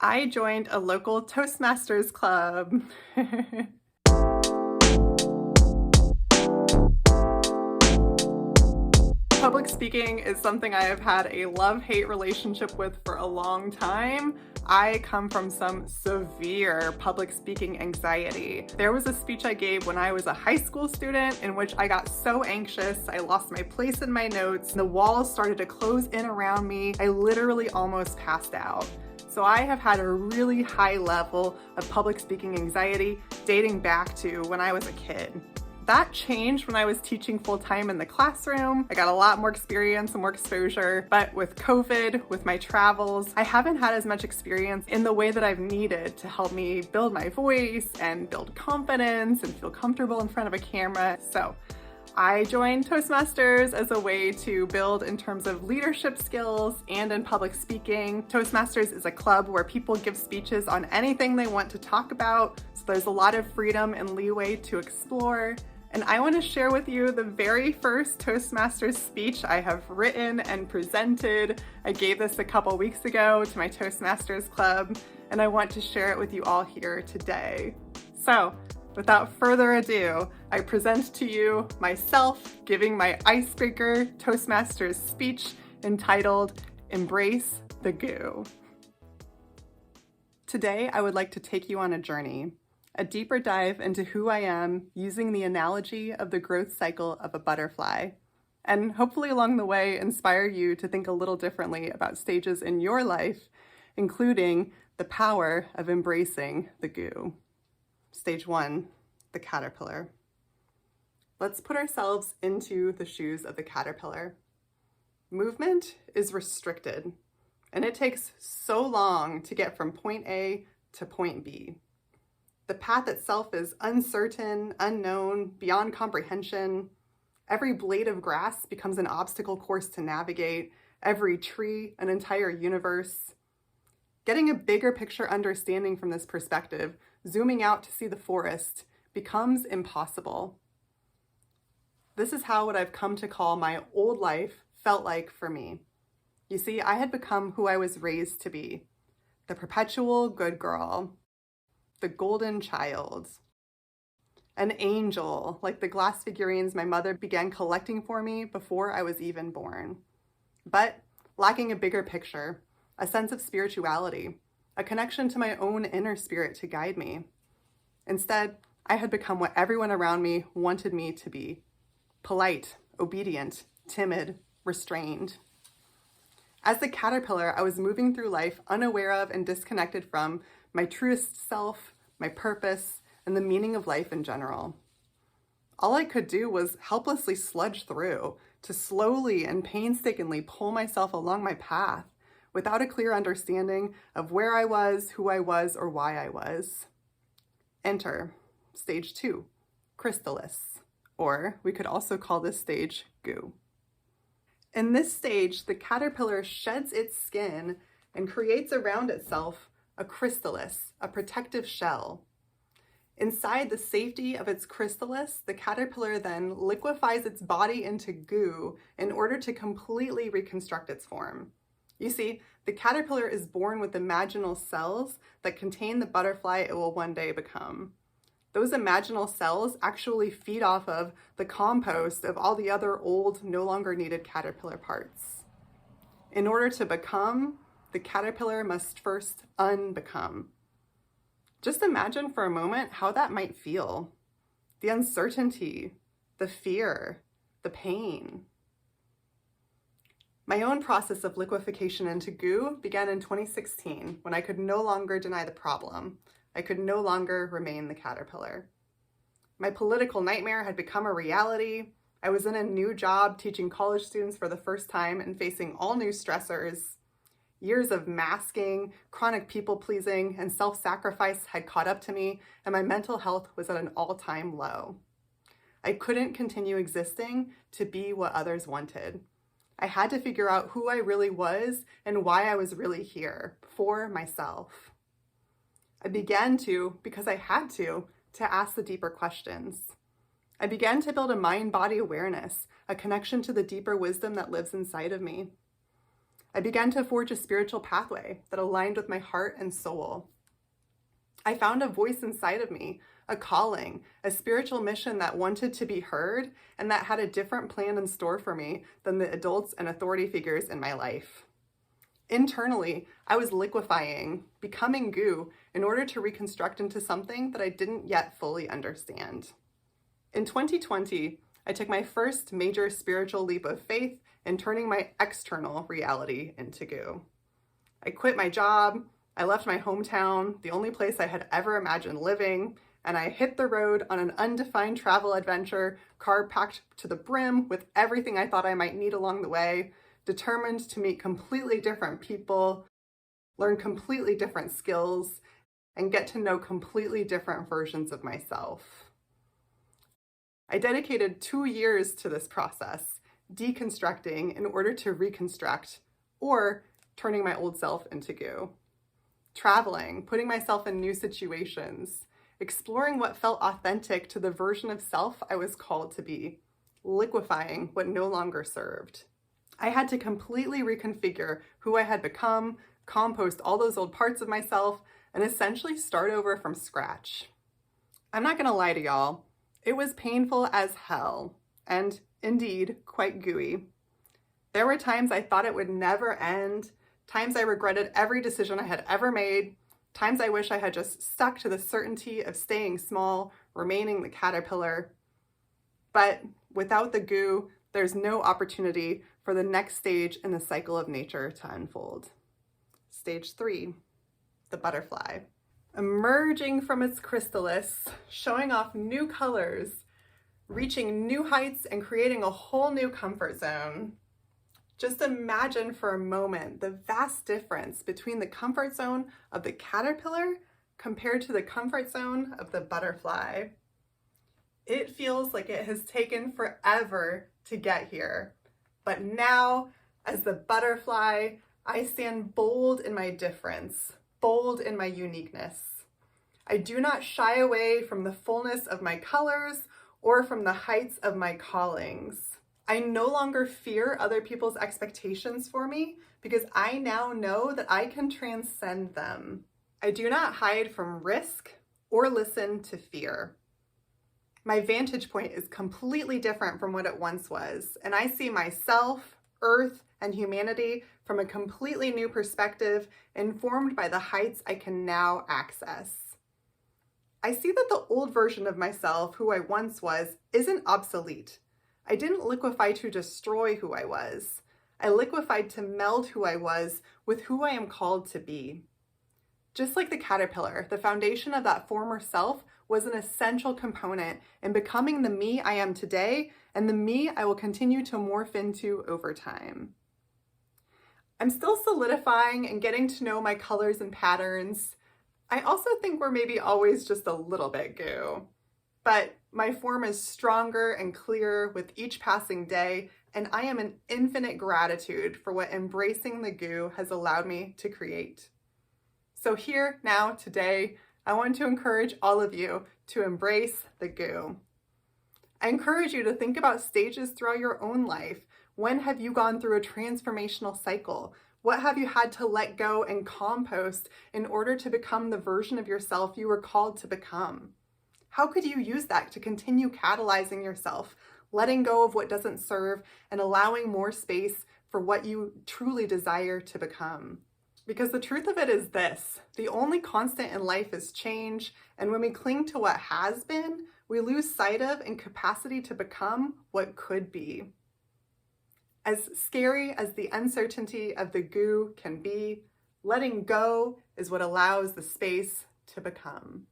I joined a local Toastmasters club. Public speaking is something I have had a love-hate relationship with for a long time. I come from some severe public speaking anxiety. There was a speech I gave when I was a high school student in which I got so anxious, I lost my place in my notes, the walls started to close in around me. I literally almost passed out. So I have had a really high level of public speaking anxiety dating back to when I was a kid. That changed when I was teaching full-time in the classroom. I got a lot more experience and more exposure, but with COVID, with my travels, I haven't had as much experience in the way that I've needed to help me build my voice and build confidence and feel comfortable in front of a camera. So I joined Toastmasters as a way to build in terms of leadership skills and in public speaking. Toastmasters is a club where people give speeches on anything they want to talk about, so there's a lot of freedom and leeway to explore. And I want to share with you the very first Toastmasters speech I have written and presented. I gave this a couple weeks ago to my Toastmasters club, and I want to share it with you all here today. So, without further ado, I present to you myself giving my icebreaker Toastmasters speech entitled, Embrace the Goo. Today, I would like to take you on a journey, a deeper dive into who I am using the analogy of the growth cycle of a butterfly, and hopefully along the way inspire you to think a little differently about stages in your life, including the power of embracing the goo. Stage 1, the caterpillar. Let's put ourselves into the shoes of the caterpillar. Movement is restricted, and it takes so long to get from point A to point B. The path itself is uncertain, unknown, beyond comprehension. Every blade of grass becomes an obstacle course to navigate, every tree an entire universe. Getting a bigger picture understanding from this perspective, zooming out to see the forest, becomes impossible. This is how what I've come to call my old life felt like for me. You see, I had become who I was raised to be, the perpetual good girl, the golden child, an angel, like the glass figurines my mother began collecting for me before I was even born. But lacking a bigger picture, a sense of spirituality, a connection to my own inner spirit to guide me. Instead, I had become what everyone around me wanted me to be: polite, obedient, timid, restrained. As the caterpillar, I was moving through life unaware of and disconnected from my truest self, my purpose, and the meaning of life in general. All I could do was helplessly sludge through, to slowly and painstakingly pull myself along my path without a clear understanding of where I was, who I was, or why I was. Enter stage 2, chrysalis, or we could also call this stage goo. In this stage, the caterpillar sheds its skin and creates around itself a chrysalis, a protective shell. Inside the safety of its chrysalis, the caterpillar then liquefies its body into goo in order to completely reconstruct its form. You see, the caterpillar is born with imaginal cells that contain the butterfly it will one day become. Those imaginal cells actually feed off of the compost of all the other old, no longer needed caterpillar parts. In order to become, the caterpillar must first unbecome. Just imagine for a moment how that might feel. The uncertainty, the fear, the pain. My own process of liquefaction into goo began in 2016 when I could no longer deny the problem. I could no longer remain the caterpillar. My political nightmare had become a reality. I was in a new job teaching college students for the first time and facing all new stressors. Years of masking, chronic people-pleasing, and self-sacrifice had caught up to me, and my mental health was at an all-time low. I couldn't continue existing to be what others wanted. I had to figure out who I really was and why I was really here, for myself. I began to, because I had to ask the deeper questions. I began to build a mind-body awareness, a connection to the deeper wisdom that lives inside of me. I began to forge a spiritual pathway that aligned with my heart and soul. I found a voice inside of me, a calling, a spiritual mission that wanted to be heard and that had a different plan in store for me than the adults and authority figures in my life. Internally, I was liquefying, becoming goo, in order to reconstruct into something that I didn't yet fully understand. In 2020, I took my first major spiritual leap of faith in turning my external reality into goo. I quit my job, I left my hometown, the only place I had ever imagined living, and I hit the road on an undefined travel adventure, car packed to the brim with everything I thought I might need along the way, determined to meet completely different people, learn completely different skills, and get to know completely different versions of myself. I dedicated 2 years to this process, deconstructing in order to reconstruct, or turning my old self into goo. Traveling, putting myself in new situations, exploring what felt authentic to the version of self I was called to be, liquefying what no longer served. I had to completely reconfigure who I had become, compost all those old parts of myself, and essentially start over from scratch. I'm not gonna lie to y'all, it was painful as hell, and indeed quite gooey. There were times I thought it would never end, times I regretted every decision I had ever made, times I wish I had just stuck to the certainty of staying small, remaining the caterpillar. But without the goo, there's no opportunity for the next stage in the cycle of nature to unfold. Stage 3, the butterfly. Emerging from its chrysalis, showing off new colors, reaching new heights and creating a whole new comfort zone. Just imagine for a moment the vast difference between the comfort zone of the caterpillar compared to the comfort zone of the butterfly. It feels like it has taken forever to get here. But now, as the butterfly, I stand bold in my difference, bold in my uniqueness. I do not shy away from the fullness of my colors or from the heights of my callings. I no longer fear other people's expectations for me because I now know that I can transcend them. I do not hide from risk or listen to fear. My vantage point is completely different from what it once was, and I see myself, Earth, and humanity from a completely new perspective, informed by the heights I can now access. I see that the old version of myself, who I once was, isn't obsolete. I didn't liquefy to destroy who I was. I liquefied to meld who I was with who I am called to be. Just like the caterpillar, the foundation of that former self was an essential component in becoming the me I am today and the me I will continue to morph into over time. I'm still solidifying and getting to know my colors and patterns. I also think we're maybe always just a little bit goo. But my form is stronger and clearer with each passing day, and I am in infinite gratitude for what embracing the goo has allowed me to create. So here, now, today, I want to encourage all of you to embrace the goo. I encourage you to think about stages throughout your own life. When have you gone through a transformational cycle? What have you had to let go and compost in order to become the version of yourself you were called to become? How could you use that to continue catalyzing yourself, letting go of what doesn't serve and allowing more space for what you truly desire to become? Because the truth of it is this: the only constant in life is change, and when we cling to what has been, we lose sight of and capacity to become what could be. As scary as the uncertainty of the goo can be, letting go is what allows the space to become.